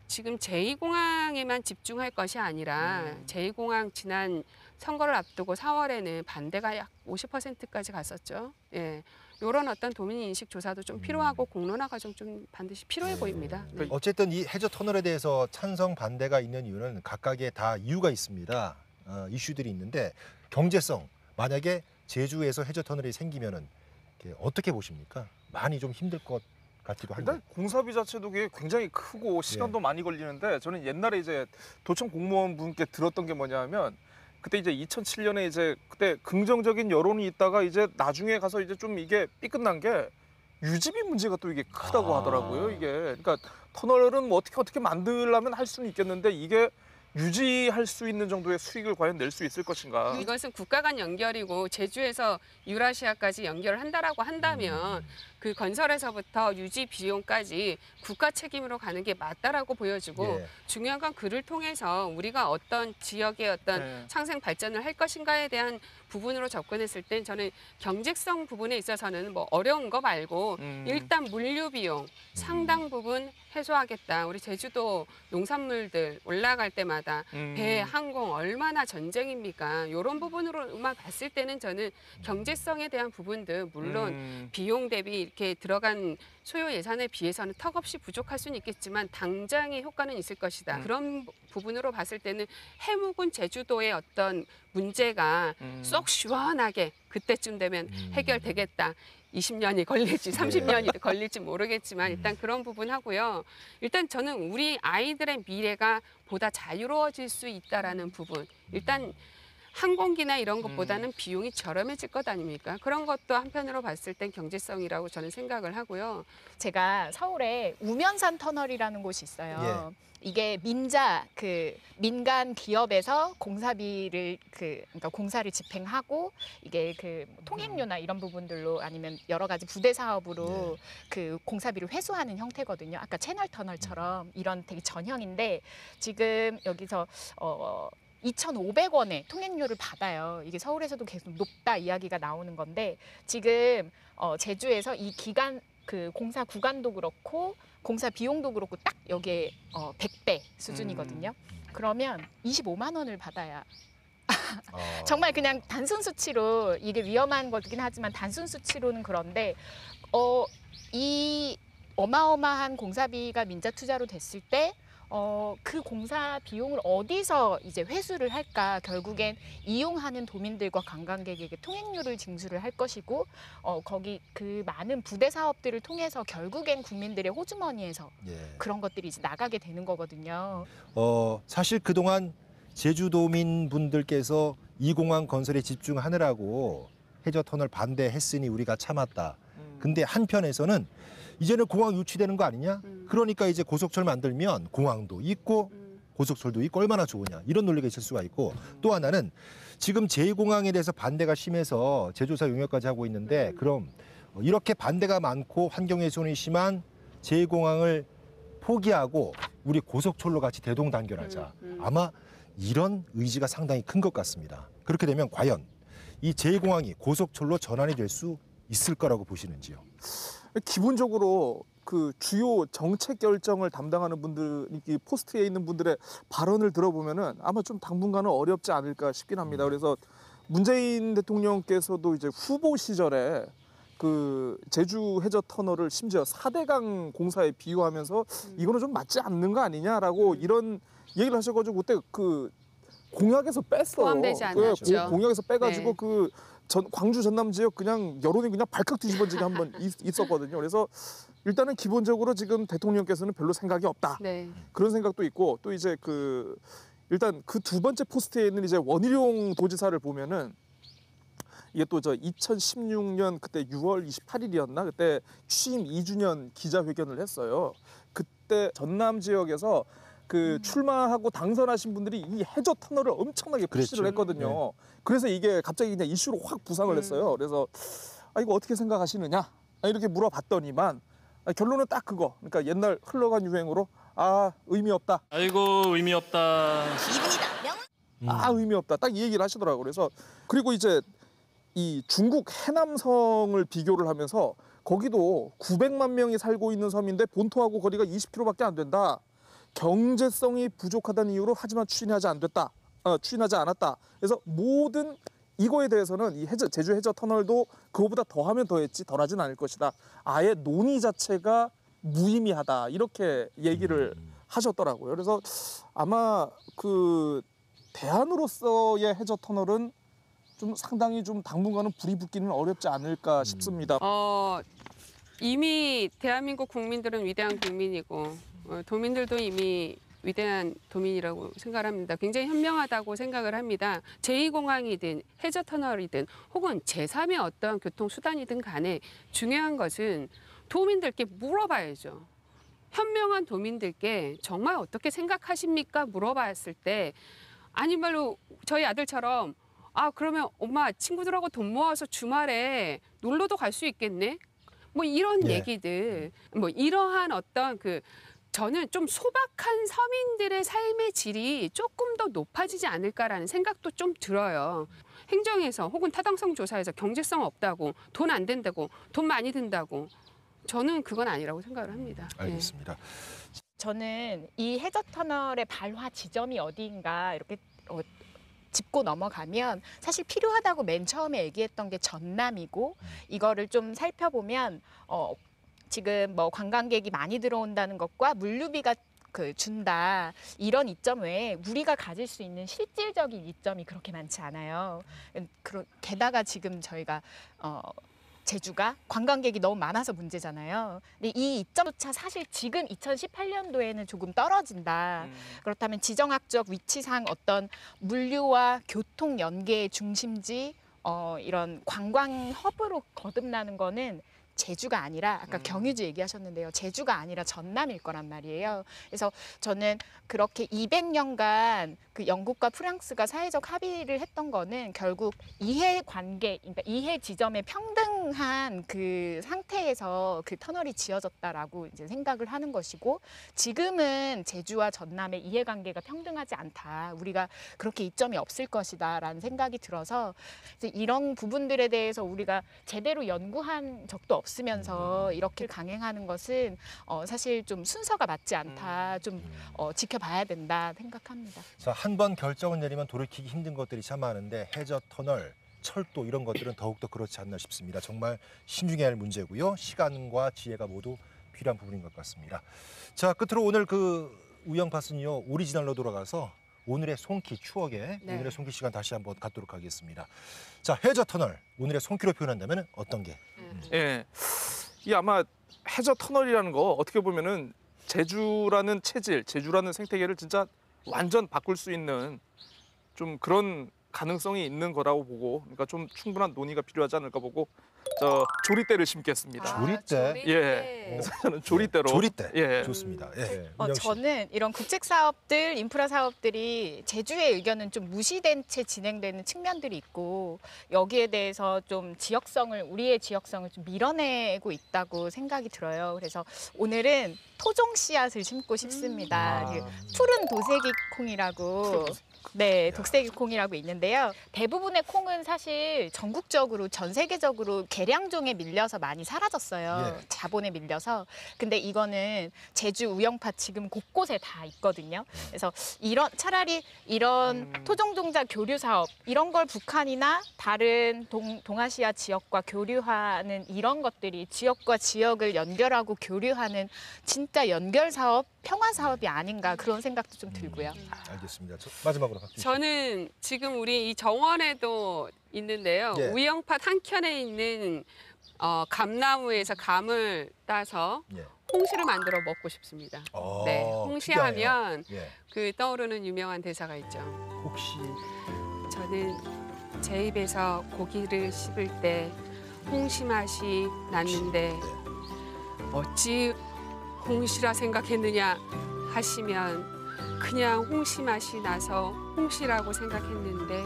지금 제2공항에만 집중할 것이 아니라 제2공항 지난 선거를 앞두고 4월에는 반대가 약 50%까지 갔었죠. 예. 이런 어떤 도민 인식 조사도 좀 필요하고 공론화 과정 좀 반드시 필요해 보입니다. 네. 어쨌든 이 해저 터널에 대해서 찬성 반대가 있는 이유는 각각의 다 이유가 있습니다. 이슈들이 있는데 경제성 만약에 제주에서 해저 터널이 생기면은 어떻게 보십니까? 많이 좀 힘들 것 같기도 한데. 일단 공사비 자체도 굉장히 크고 시간도 많이 걸리는데 저는 옛날에 이제 도청 공무원 분께 들었던 게 뭐냐면 그때 이제 2007년에 이제 그때 긍정적인 여론이 있다가 이제 나중에 가서 이제 좀 이게 삐끗난 게 유지비 문제가 또 이게 크다고 하더라고요. 이게 그러니까 터널은 뭐 어떻게 만들려면 할 수는 있겠는데 이게 유지할 수 있는 정도의 수익을 과연 낼 수 있을 것인가? 이것은 국가 간 연결이고 제주에서 유라시아까지 연결을 한다라고 한다면 그 건설에서부터 유지 비용까지 국가 책임으로 가는 게 맞다라고 보여지고 예. 중요한 건 그를 통해서 우리가 어떤 지역의 어떤 네. 상생 발전을 할 것인가에 대한 부분으로 접근했을 땐 저는 경제성 부분에 있어서는 어려운 거 말고 일단 물류 비용 상당 부분 해소하겠다. 우리 제주도 농산물들 올라갈 때마다 배, 항공 얼마나 전쟁입니까? 이런 부분으로만 봤을 때는 저는 경제성에 대한 부분들 물론 비용 대비 이렇게 들어간 소요 예산에 비해서는 턱없이 부족할 수는 있겠지만 당장의 효과는 있을 것이다. 그런 부분으로 봤을 때는 해묵은 제주도의 어떤 문제가 쏙 시원하게 그때쯤 되면 해결되겠다. 20년이 걸릴지 30년이 걸릴지 모르겠지만 일단 그런 부분 하고요. 일단 저는 우리 아이들의 미래가 보다 자유로워질 수 있다라는 부분. 일단 항공기나 이런 것보다는 비용이 저렴해질 것 아닙니까? 그런 것도 한편으로 봤을 땐 경제성이라고 저는 생각을 하고요. 제가 서울에 우면산 터널이라는 곳이 있어요. 이게 민간 기업에서 공사비를 그러니까 공사를 집행하고 이게 통행료나 이런 부분들로 아니면 여러 가지 부대 사업으로 그 공사비를 회수하는 형태거든요. 아까 채널 터널처럼 이런 되게 전형인데 지금 여기서 2,500원의 통행료를 받아요. 이게 서울에서도 계속 높다 이야기가 나오는 건데 지금 제주에서 이 기간 그 공사 구간도 그렇고 공사 비용도 그렇고 딱 여기에 100배 수준이거든요. 그러면 25만 원을 받아야 정말 그냥 단순 수치로 이게 위험한 거긴 하지만 단순 수치로는 그런데 이 어마어마한 공사비가 민자 투자로 됐을 때 그 공사 비용을 어디서 이제 회수를 할까? 결국엔 이용하는 도민들과 관광객에게 통행료를 징수를 할 것이고 거기 그 많은 부대 사업들을 통해서 결국엔 국민들의 호주머니에서 예. 그런 것들이 이제 나가게 되는 거거든요. 사실 그동안 제주도민분들께서 이 공항 건설에 집중하느라고 해저터널 반대했으니 우리가 참았다. 근데 한편에서는 이제는 공항 유치되는 거 아니냐? 그러니까 이제 고속철 만들면 공항도 있고 고속철도 있고 얼마나 좋으냐. 이런 논리가 있을 수가 있고 또 하나는 지금 제2공항에 대해서 반대가 심해서 제조사 용역까지 하고 있는데 그럼 이렇게 반대가 많고 환경훼손이 심한 제2공항을 포기하고 우리 고속철로 같이 대동단결하자. 아마 이런 의지가 상당히 큰 것 같습니다. 그렇게 되면 과연 이 제2공항이 고속철로 전환이 될 수 있을 거라고 보시는지요? 기본적으로 그 주요 정책 결정을 담당하는 분들, 이 포스트에 있는 분들의 발언을 들어보면은 아마 좀 당분간은 어렵지 않을까 싶긴 합니다. 그래서 문재인 대통령께서도 이제 후보 시절에 그 제주 해저 터널을 심지어 4대강 공사에 비유하면서 이거는 좀 맞지 않는 거 아니냐라고 이런 얘기를 하셔가지고 그때 그 공약에서 뺐어요. 포함되지 않았죠. 공약에서 빼가지고 네. 그 광주 전남 지역 그냥 여론이 그냥 발칵 뒤집어지게 한번 있었거든요. 그래서 일단은 기본적으로 지금 대통령께서는 별로 생각이 없다. 네. 그런 생각도 있고 또 이제 그 일단 그 두 번째 포스트에 있는 이제 원희룡 도지사를 보면은 이게 또 저 2016년 그때 6월 28일이었나 그때 취임 2주년 기자회견을 했어요. 그때 전남 지역에서 그 출마하고 당선하신 분들이 이 해저 터널을 엄청나게 푸시를 그랬죠. 했거든요. 그래서 이게 갑자기 그냥 이슈로 확 부상을 했어요. 그래서 이거 어떻게 생각하시느냐 이렇게 물어봤더니만 결론은 딱 그거. 그러니까 옛날 흘러간 유행으로 의미 없다. 아이고 의미 없다. 의미 없다. 딱 이 얘기를 하시더라고요. 그래서 그리고 이제 이 중국 해남성을 비교를 하면서 거기도 900만 명이 살고 있는 섬인데 본토하고 거리가 20km밖에 안 된다. 경제성이 부족하다는 이유로 하지만 추진하지 않았다. 그래서 모든 이거에 대해서는 이 제주 해저 터널도 그거보다 더하면 더했지 덜하진 않을 것이다. 아예 논의 자체가 무의미하다. 이렇게 얘기를 하셨더라고요. 그래서 아마 그 대안으로서의 해저 터널은 좀 상당히 좀 당분간은 불이 붙기는 어렵지 않을까 싶습니다. 이미 대한민국 국민들은 위대한 국민이고 도민들도 이미 위대한 도민이라고 생각합니다. 굉장히 현명하다고 생각을 합니다. 제2공항이든 해저터널이든 혹은 제3의 어떤 교통수단이든 간에 중요한 것은 도민들께 물어봐야죠. 현명한 도민들께 정말 어떻게 생각하십니까? 물어봤을 때 아니말로 저희 아들처럼 그러면 엄마 친구들하고 돈 모아서 주말에 놀러도 갈 수 있겠네? 뭐 이런 네. 얘기들 뭐 이러한 어떤 저는 좀 소박한 서민들의 삶의 질이 조금 더 높아지지 않을까라는 생각도 좀 들어요. 행정에서 혹은 타당성 조사에서 경제성 없다고 돈 안 된다고 돈 많이 든다고 저는 그건 아니라고 생각을 합니다. 알겠습니다. 저는 이 해저터널의 발화 지점이 어디인가 이렇게 짚고 넘어가면 사실 필요하다고 맨 처음에 얘기했던 게 전남이고 이거를 좀 살펴보면 지금 뭐 관광객이 많이 들어온다는 것과 물류비가 준다 이런 이점 외에 우리가 가질 수 있는 실질적인 이점이 그렇게 많지 않아요. 게다가 지금 저희가 제주가 관광객이 너무 많아서 문제잖아요. 근데 이 이점조차 사실 지금 2018년도에는 조금 떨어진다. 그렇다면 지정학적 위치상 어떤 물류와 교통 연계의 중심지 이런 관광 허브로 거듭나는 거는 제주가 아니라 아까 경유지 얘기하셨는데요. 제주가 아니라 전남일 거란 말이에요. 그래서 저는 그렇게 200년간 그 영국과 프랑스가 사회적 합의를 했던 거는 결국 이해관계, 그러니까 이해 지점의 평등한 그 상태에서 그 터널이 지어졌다라고 이제 생각을 하는 것이고, 지금은 제주와 전남의 이해관계가 평등하지 않다. 우리가 그렇게 이점이 없을 것이다라는 생각이 들어서 이제 이런 부분들에 대해서 우리가 제대로 연구한 적도 없으면서 이렇게 강행하는 것은 사실 좀 순서가 맞지 않다. 좀 지켜봐야 된다 생각합니다. 자, 한 번 결정을 내리면 돌이키기 힘든 것들이 참 많은데 해저 터널, 철도 이런 것들은 더욱더 그렇지 않나 싶습니다. 정말 신중해야 할 문제고요. 시간과 지혜가 모두 필요한 부분인 것 같습니다. 자, 끝으로 오늘 그 우영팟은요, 오리지널로 돌아가서 오늘의 송키 추억에 네. 오늘의 송키 시간 다시 한번 갖도록 하겠습니다. 자, 해저 터널 오늘의 송키로 표현한다면 어떤 게? 예, 이 아마 해저 터널이라는 거 어떻게 보면은 제주라는 체질, 제주라는 생태계를 진짜 완전 바꿀 수 있는 좀 그런 가능성이 있는 거라고 보고, 그러니까 좀 충분한 논의가 필요하지 않을까 보고 저 조리대를 심겠습니다. 조리대? 예. 그래서 저는 조리대로. 조리대. 예. 좋습니다. 예. 은영 씨. 저는 이런 국책 사업들, 인프라 사업들이 제주의 의견은 좀 무시된 채 진행되는 측면들이 있고, 여기에 대해서 좀 우리의 지역성을 좀 밀어내고 있다고 생각이 들어요. 그래서 오늘은 토종 씨앗을 심고 싶습니다. 아. 푸른 도색이 콩이라고. 네, 독세기 콩이라고 있는데요. 대부분의 콩은 사실 전국적으로, 전 세계적으로 개량종에 밀려서 많이 사라졌어요. 예. 자본에 밀려서. 근데 이거는 제주 우영팟 지금 곳곳에 다 있거든요. 그래서 차라리 이런 토종종자 교류 사업, 이런 걸 북한이나 다른 동아시아 지역과 교류하는 이런 것들이 지역과 지역을 연결하고 교류하는 진짜 연결 사업, 평화 사업이 아닌가, 그런 생각도 좀 들고요. 알겠습니다. 마지막으로 박준 씨. 저는 지금 우리 이 정원에도 있는데요. 예. 우영팟 한켠에 있는 감나무에서 감을 따서 예. 홍시를 만들어 먹고 싶습니다. 네, 홍시하면 예. 그 떠오르는 유명한 대사가 있죠. 혹시 저는 제 입에서 고기를 씹을 때 홍시 맛이 났는데 어찌 홍시라 생각했느냐 하시면 그냥 홍시 맛이 나서 홍시라고 생각했는데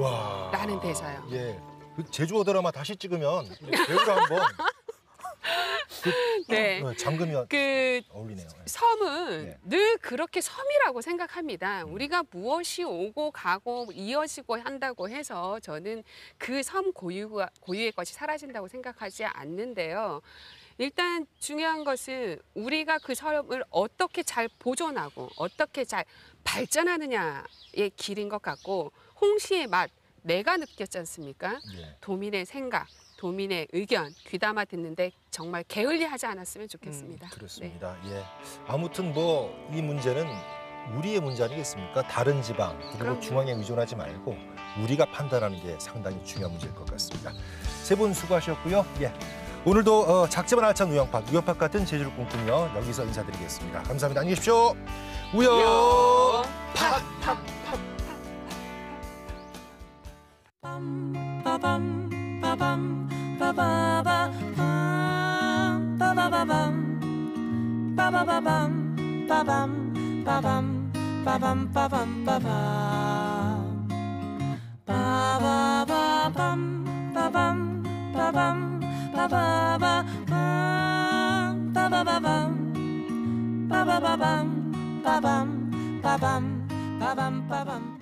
와. 라는 대사요. 예. 그 제주어 드라마 다시 찍으면 우리 배우로 한번 네. 잠그면 그 어울리네요. 섬은 네. 늘 그렇게 섬이라고 생각합니다. 우리가 무엇이 오고 가고 이어지고 한다고 해서 저는 그 섬 고유의 것이 사라진다고 생각하지 않는데요. 일단 중요한 것은 우리가 그 섬을 어떻게 잘 보존하고 어떻게 잘 발전하느냐의 길인 것 같고, 홍시의 맛 내가 느꼈지 않습니까? 예. 도민의 생각, 도민의 의견 귀담아 듣는데 정말 게을리하지 않았으면 좋겠습니다. 그렇습니다. 예. 아무튼 뭐 이 문제는 우리의 문제 아니겠습니까? 다른 지방 그리고 그럼요. 중앙에 의존하지 말고 우리가 판단하는 게 상당히 중요한 문제일 것 같습니다. 세 분 수고하셨고요. 예. 오늘도 작지만 알찬 우영팟 같은 제주를 꿈꾸며 여기서 인사드리겠습니다. 감사합니다. 안녕히 계십시오. 우영팟. Ba-bum, ba-bum.